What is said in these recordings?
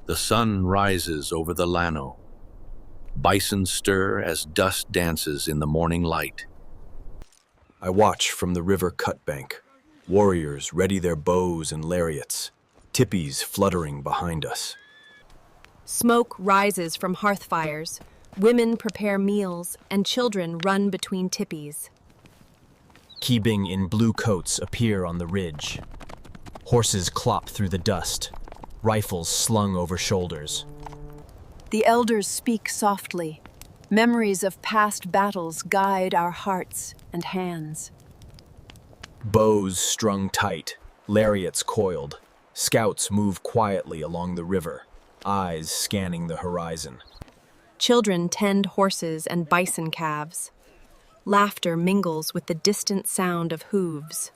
The sun rises over the Llano. Bison stir as dust dances in the morning light. I watch from the river cutbank. Warriors ready their bows and lariats, tippies fluttering behind us. Smoke rises from hearth fires. Women prepare meals, and children run between tippies. Keebing in blue coats appear on the ridge. Horses clop through the dust, rifles slung over shoulders. The elders speak softly. Memories of past battles guide our hearts and hands. Bows strung tight, lariats coiled. Scouts move quietly along the river, eyes scanning the horizon. Children tend horses and bison calves. Laughter mingles with the distant sound of hooves.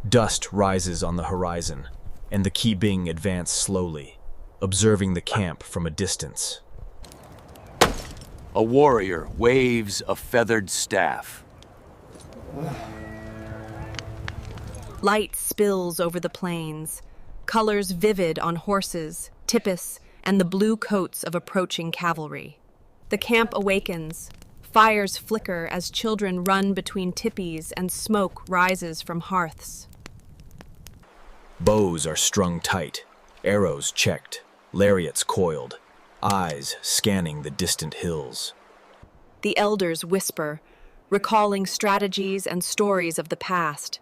Dust rises on the horizon, and the Keebing advance slowly, observing the camp from a distance. A warrior waves a feathered staff. Light spills over the plains, colors vivid on horses, tippis, and the blue coats of approaching cavalry. The camp awakens. Fires flicker as children run between tippies and smoke rises from hearths. Bows are strung tight, arrows checked, lariats coiled, eyes scanning the distant hills. The elders whisper, recalling strategies and stories of the past,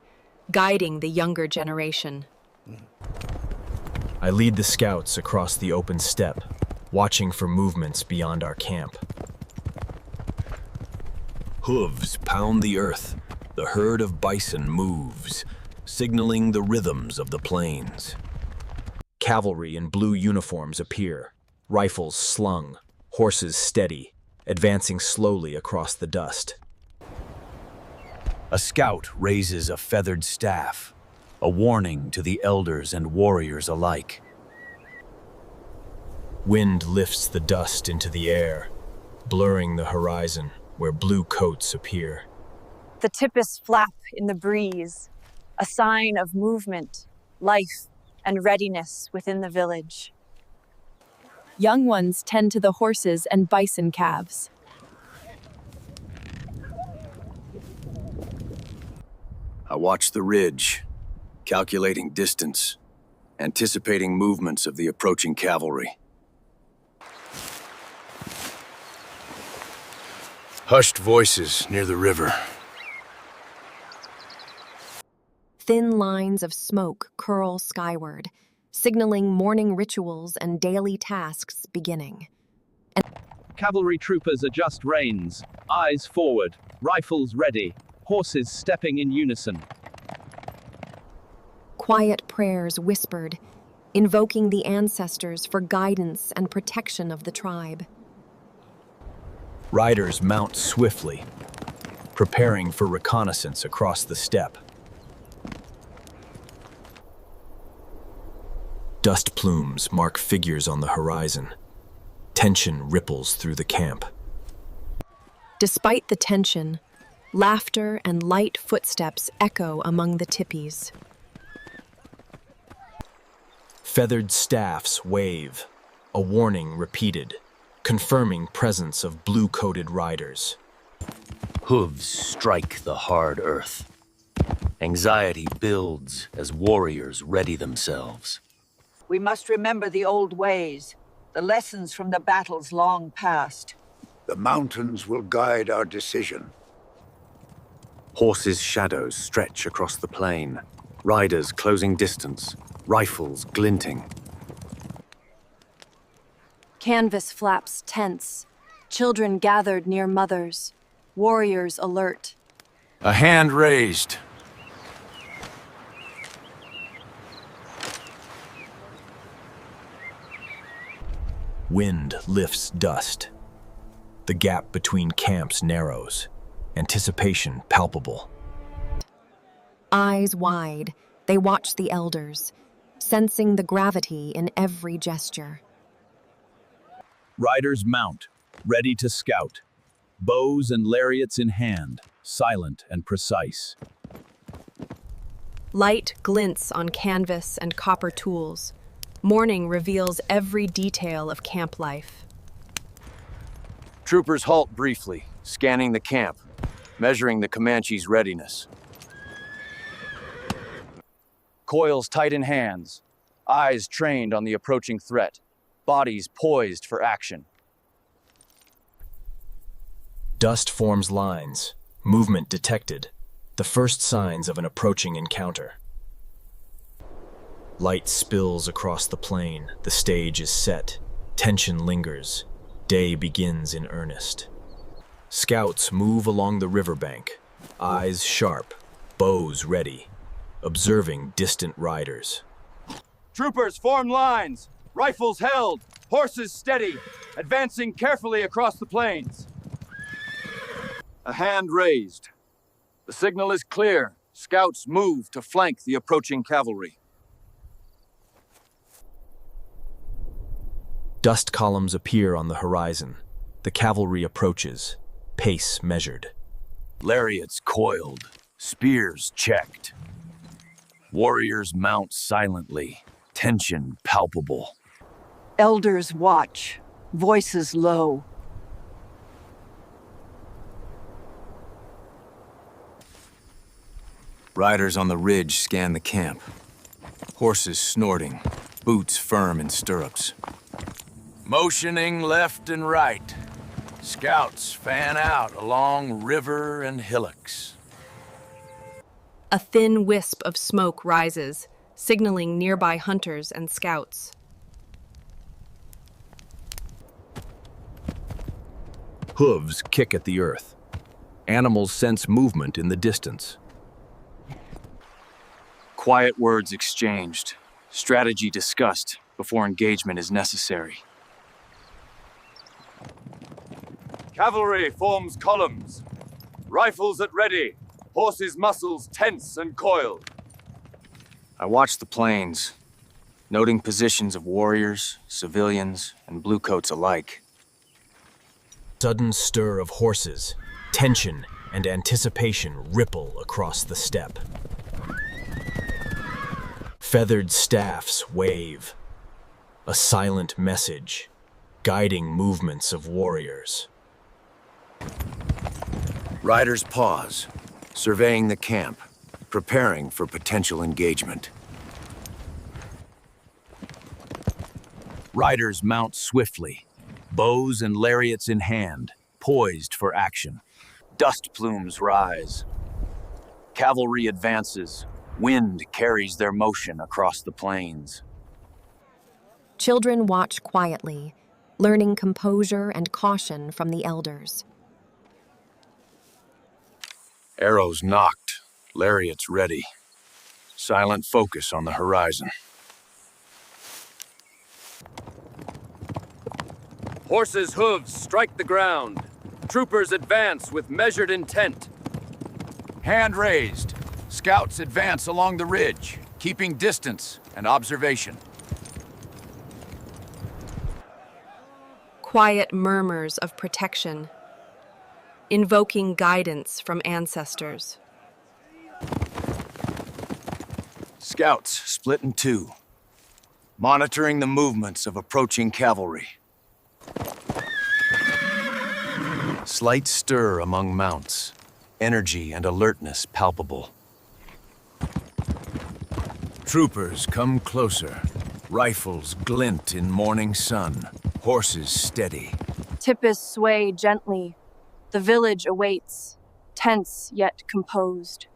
guiding the younger generation. I lead the scouts across the open steppe, watching for movements beyond our camp. Hooves pound the earth. The herd of bison moves, signaling the rhythms of the plains. Cavalry in blue uniforms appear, rifles slung, horses steady, advancing slowly across the dust. A scout raises a feathered staff, a warning to the elders and warriors alike. Wind lifts the dust into the air, blurring the horizon where blue coats appear. The tippis flap in the breeze, a sign of movement, life, and readiness within the village. Young ones tend to the horses and bison calves. I watch the ridge, calculating distance, anticipating movements of the approaching cavalry. Hushed voices near the river. Thin lines of smoke curl skyward, signaling morning rituals and daily tasks beginning. Cavalry troopers adjust reins, eyes forward, rifles ready, horses stepping in unison. Quiet prayers whispered, invoking the ancestors for guidance and protection of the tribe. Riders mount swiftly, preparing for reconnaissance across the steppe. Dust plumes mark figures on the horizon. Tension ripples through the camp. Despite the tension, laughter and light footsteps echo among the tippies. Feathered staffs wave, a warning repeated, confirming presence of blue-coated riders. Hooves strike the hard earth. Anxiety builds as warriors ready themselves. We must remember the old ways, the lessons from the battles long past. The mountains will guide our decision. Horses' shadows stretch across the plain, riders closing distance, rifles glinting. Canvas flaps tense, children gathered near mothers, warriors alert. A hand raised. Wind lifts dust. The gap between camps narrows, anticipation palpable. Eyes wide, they watch the elders, sensing the gravity in every gesture. Riders mount, ready to scout. Bows and lariats in hand, silent and precise. Light glints on canvas and copper tools. Morning reveals every detail of camp life. Troopers halt briefly, scanning the camp, measuring the Comanche's readiness. Coils tight in hands, eyes trained on the approaching threat, bodies poised for action. Dust forms lines, movement detected, the first signs of an approaching encounter. Light spills across the plain, the stage is set, tension lingers, day begins in earnest. Scouts move along the riverbank, eyes sharp, bows ready, observing distant riders. Troopers form lines, rifles held, horses steady, advancing carefully across the plains. A hand raised. The signal is clear. Scouts move to flank the approaching cavalry. Dust columns appear on the horizon. The cavalry approaches, pace measured. Lariats coiled, spears checked. Warriors mount silently, tension palpable. Elders watch, voices low. Riders on the ridge scan the camp. Horses snorting, boots firm in stirrups. Motioning left and right. Scouts fan out along river and hillocks. A thin wisp of smoke rises, signaling nearby hunters and scouts. Hooves kick at the earth. Animals sense movement in the distance. Quiet words exchanged, strategy discussed before engagement is necessary. Cavalry forms columns. Rifles at ready. Horses' muscles tense and coiled. I watch the plains, noting positions of warriors, civilians, and bluecoats alike. Sudden stir of horses, tension and anticipation ripple across the steppe. Feathered staffs wave, a silent message, guiding movements of warriors. Riders pause, surveying the camp, preparing for potential engagement. Riders mount swiftly, bows and lariats in hand, poised for action. Dust plumes rise. Cavalry advances. Wind carries their motion across the plains. Children watch quietly, learning composure and caution from the elders. Arrows knocked, lariats ready. Silent focus on the horizon. Horses' hooves strike the ground. Troopers advance with measured intent. Hand raised. Scouts advance along the ridge, keeping distance and observation. Quiet murmurs of protection, invoking guidance from ancestors. Scouts split in two, monitoring the movements of approaching cavalry. Slight stir among mounts, energy and alertness palpable. Troopers come closer, rifles glint in morning sun, horses steady. Tippis sway gently. The village awaits, tense yet composed.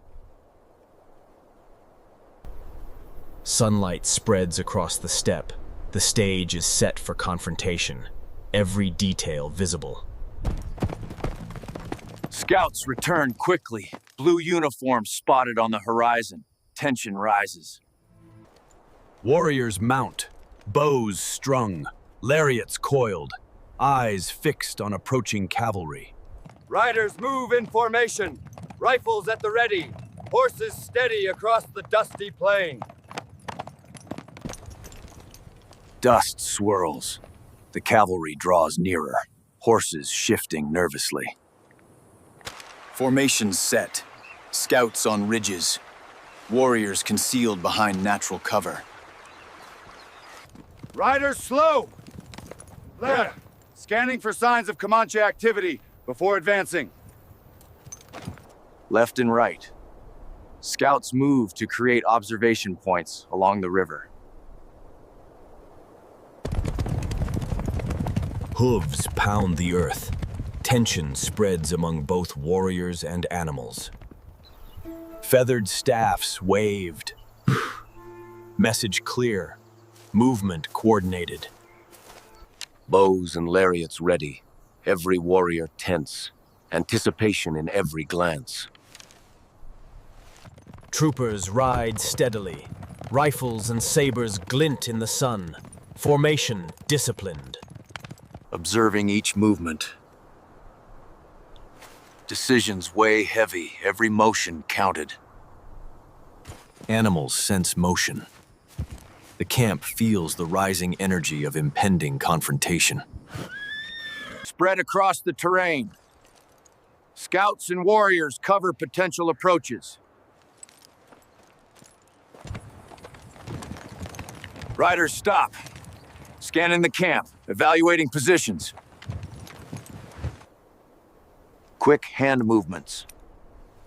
Sunlight spreads across the steppe. The stage is set for confrontation, every detail visible. Scouts return quickly. Blue uniforms spotted on the horizon. Tension rises. Warriors mount, bows strung, lariats coiled, eyes fixed on approaching cavalry. Riders move in formation. Rifles at the ready. Horses steady across the dusty plain. Dust swirls. The cavalry draws nearer, horses shifting nervously. Formations set. Scouts on ridges. Warriors concealed behind natural cover. Riders, slow! There! Scanning for signs of Comanche activity before advancing. Left and right. Scouts move to create observation points along the river. Hooves pound the earth. Tension spreads among both warriors and animals. Feathered staffs waved. Message clear. Movement coordinated. Bows and lariats ready. Every warrior tense. Anticipation in every glance. Troopers ride steadily. Rifles and sabers glint in the sun. Formation disciplined. Observing each movement. Decisions weigh heavy, every motion counted. Animals sense motion. The camp feels the rising energy of impending confrontation. Spread across the terrain. Scouts and warriors cover potential approaches. Riders stop. Scanning the camp, evaluating positions. Quick hand movements.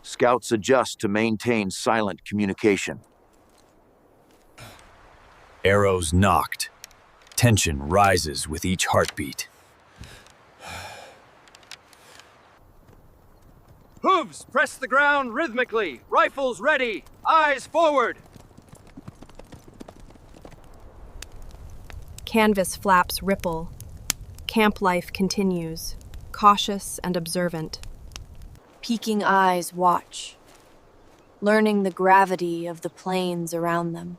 Scouts adjust to maintain silent communication. Arrows knocked. Tension rises with each heartbeat. Hooves press the ground rhythmically. Rifles ready. Eyes forward. Canvas flaps ripple. Camp life continues, cautious and observant. Peeking eyes watch, learning the gravity of the plains around them.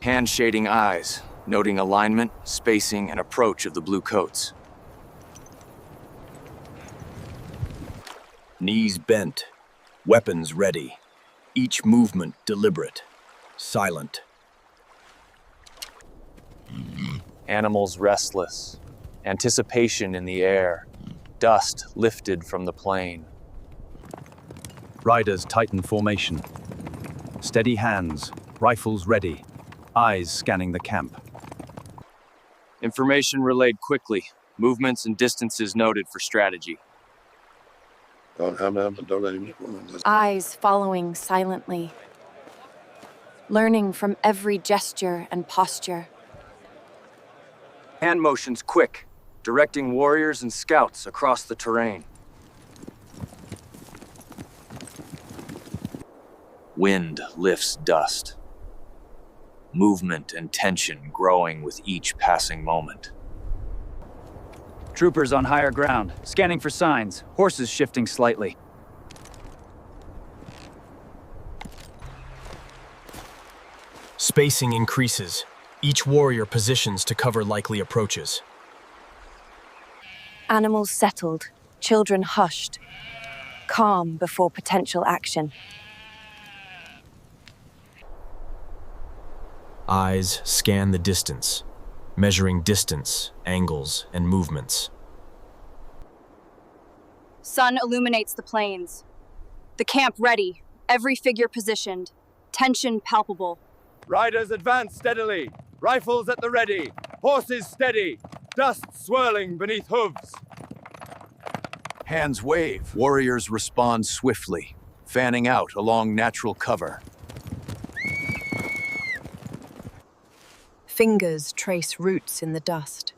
Hand shading eyes, noting alignment, spacing, and approach of the blue coats. Knees bent, weapons ready. Each movement deliberate, silent. Animals restless. Anticipation in the air. Dust lifted from the plain. Riders tighten formation. Steady hands, rifles ready. Eyes scanning the camp. Information relayed quickly. Movements and distances noted for strategy. Eyes following silently, learning from every gesture and posture. Hand motions quick, directing warriors and scouts across the terrain. Wind lifts dust. Movement and tension growing with each passing moment. Troopers on higher ground, scanning for signs. Horses shifting slightly. Spacing increases. Each warrior positions to cover likely approaches. Animals settled, children hushed, calm before potential action. Eyes scan the distance, measuring distance, angles, and movements. Sun illuminates the plains. The camp ready, every figure positioned, tension palpable. Riders advance steadily. Rifles at the ready. Horses steady. Dust swirling beneath hooves. Hands wave. Warriors respond swiftly, fanning out along natural cover. Fingers trace roots in the dust.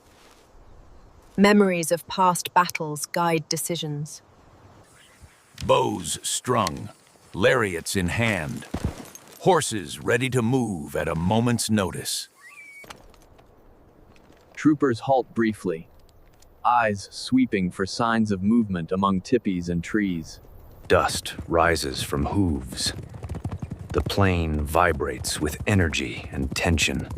Memories of past battles guide decisions. Bows strung, lariats in hand. Horses ready to move at a moment's notice. Troopers halt briefly, eyes sweeping for signs of movement among tippies and trees. Dust rises from hooves. The plain vibrates with energy and tension.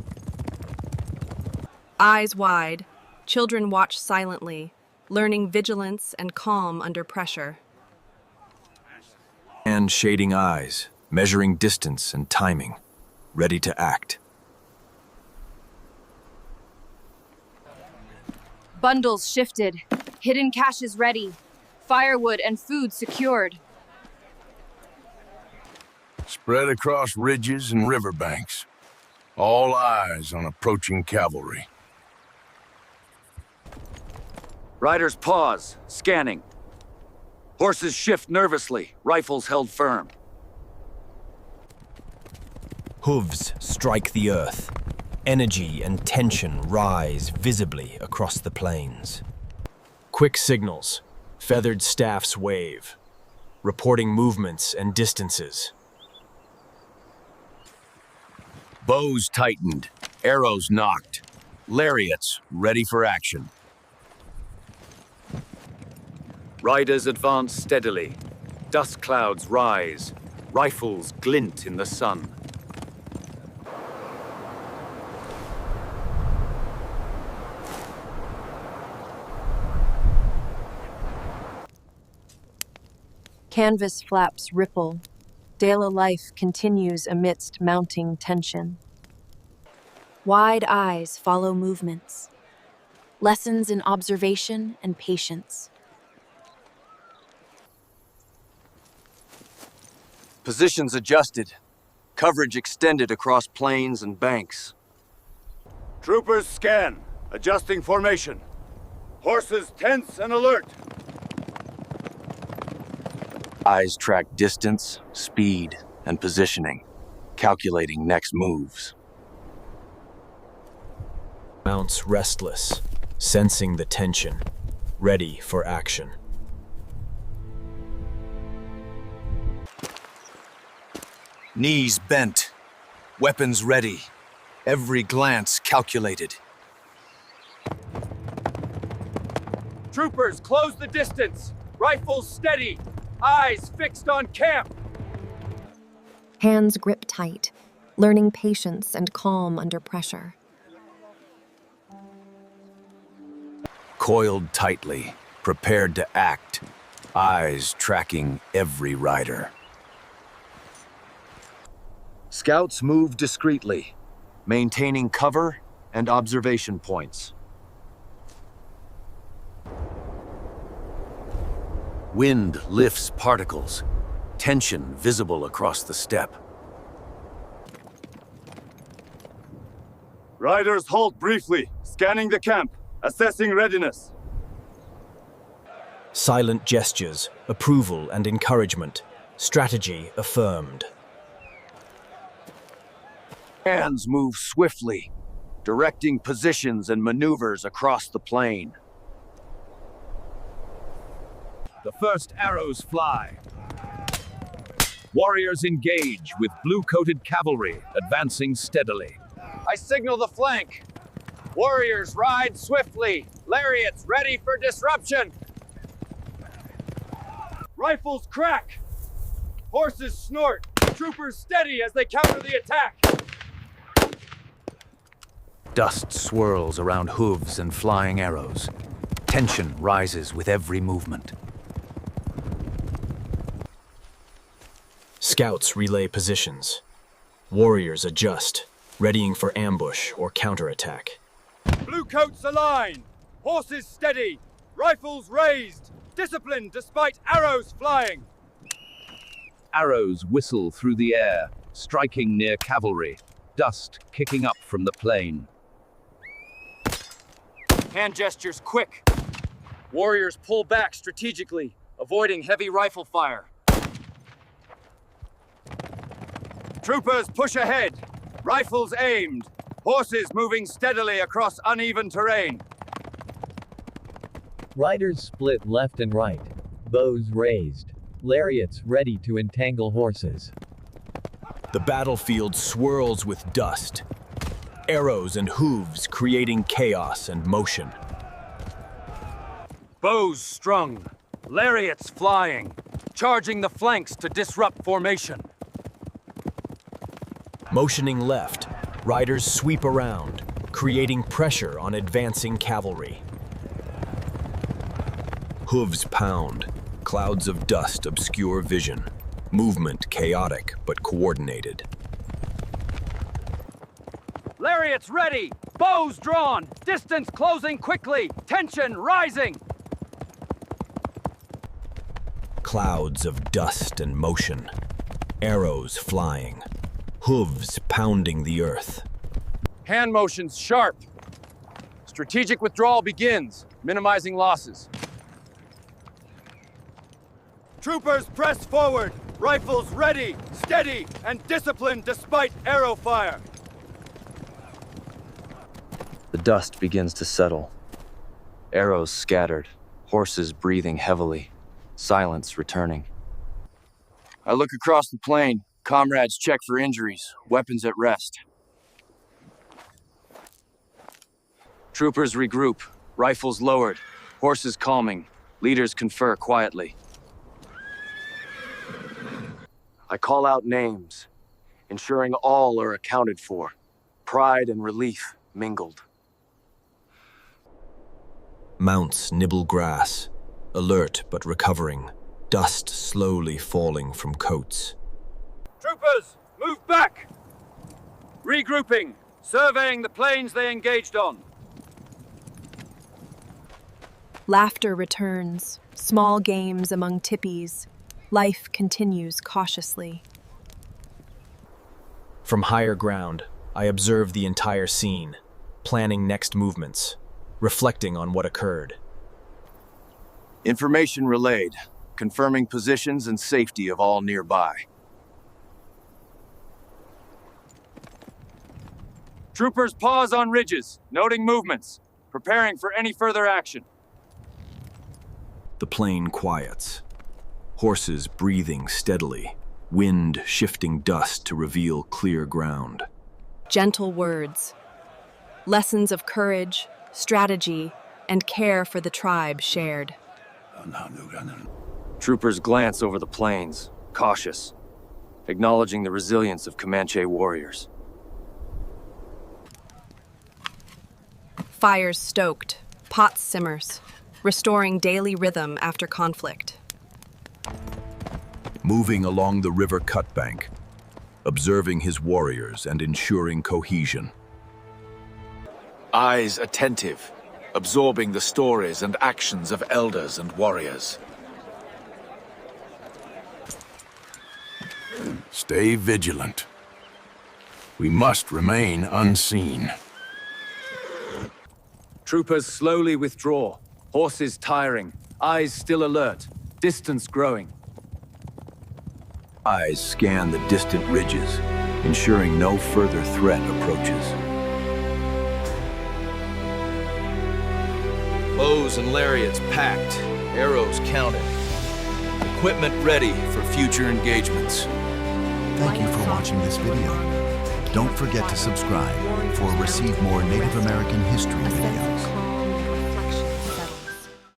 Eyes wide, children watch silently, learning vigilance and calm under pressure. Hand shading eyes, measuring distance and timing, ready to act. Bundles shifted, hidden caches ready, firewood and food secured. Spread across ridges and riverbanks. All eyes on approaching cavalry. Riders pause, scanning. Horses shift nervously, rifles held firm. Hooves strike the earth. Energy and tension rise visibly across the plains. Quick signals, feathered staffs wave, reporting movements and distances. Bows tightened, arrows knocked, lariats ready for action. Riders advance steadily. Dust clouds rise. Rifles glint in the sun. Canvas flaps ripple. Daily life continues amidst mounting tension. Wide eyes follow movements. Lessons in observation and patience. Positions adjusted. Coverage extended across plains and banks. Troopers scan, adjusting formation. Horses tense and alert. Eyes track distance, speed, and positioning, calculating next moves. Mounts restless, sensing the tension, ready for action. Knees bent, weapons ready, every glance calculated. Troopers, close the distance. Rifles steady. Eyes fixed on camp. Hands grip tight, learning patience and calm under pressure. Coiled tightly, prepared to act, eyes tracking every rider. Scouts move discreetly, maintaining cover and observation points. Wind lifts particles, tension visible across the steppe. Riders halt briefly, scanning the camp, assessing readiness. Silent gestures, approval and encouragement, strategy affirmed. Hands move swiftly, directing positions and maneuvers across the plain. The first arrows fly. Warriors engage with blue-coated cavalry, advancing steadily. I signal the flank. Warriors ride swiftly. Lariats ready for disruption. Rifles crack. Horses snort. Troopers steady as they counter the attack. Dust swirls around hooves and flying arrows. Tension rises with every movement. Scouts relay positions. Warriors adjust, readying for ambush or counterattack. Bluecoats align. Horses steady. Rifles raised. Disciplined despite arrows flying. Arrows whistle through the air, striking near cavalry. Dust kicking up from the plain. Hand gestures quick. Warriors pull back strategically, avoiding heavy rifle fire. Troopers push ahead. Rifles aimed. Horses moving steadily across uneven terrain. Riders split left and right. Bows raised. Lariats ready to entangle horses. The battlefield swirls with dust. Arrows and hooves creating chaos and motion. Bows strung. Lariats flying. Charging the flanks to disrupt formation. Motioning left, riders sweep around, creating pressure on advancing cavalry. Hooves pound, clouds of dust obscure vision. Movement chaotic but coordinated. Lariats ready. Bows drawn. Distance closing quickly. Tension rising. Clouds of dust and motion. Arrows flying. Hooves pounding the earth. Hand motions sharp. Strategic withdrawal begins, minimizing losses. Troopers press forward! Rifles ready, steady, and disciplined despite arrow fire! The dust begins to settle. Arrows scattered, horses breathing heavily, silence returning. I look across the plain. Comrades check for injuries, weapons at rest. Troopers regroup, rifles lowered, horses calming, leaders confer quietly. I call out names, ensuring all are accounted for. Pride and relief mingled. Mounts nibble grass, alert but recovering, dust slowly falling from coats. Troopers, move back! Regrouping, surveying the plains they engaged on. Laughter returns, small games among tippies. Life continues cautiously. From higher ground, I observe the entire scene, planning next movements, reflecting on what occurred. Information relayed, confirming positions and safety of all nearby. Troopers pause on ridges, noting movements, preparing for any further action. The plain quiets. Horses breathing steadily, wind shifting dust to reveal clear ground. Gentle words. Lessons of courage, strategy, and care for the tribe shared. Troopers glance over the plains, cautious, acknowledging the resilience of Comanche warriors. Fires stoked, pots simmers, restoring daily rhythm after conflict. Moving along the river cut bank, observing his warriors and ensuring cohesion. Eyes attentive, absorbing the stories and actions of elders and warriors. Stay vigilant. We must remain unseen. Troopers slowly withdraw, horses tiring, eyes still alert, distance growing. Eyes scan the distant ridges, ensuring no further threat approaches. Bows and lariats packed, arrows counted. Equipment ready for future engagements. Thank you for watching this video. Don't forget to subscribe for receive more Native American history videos.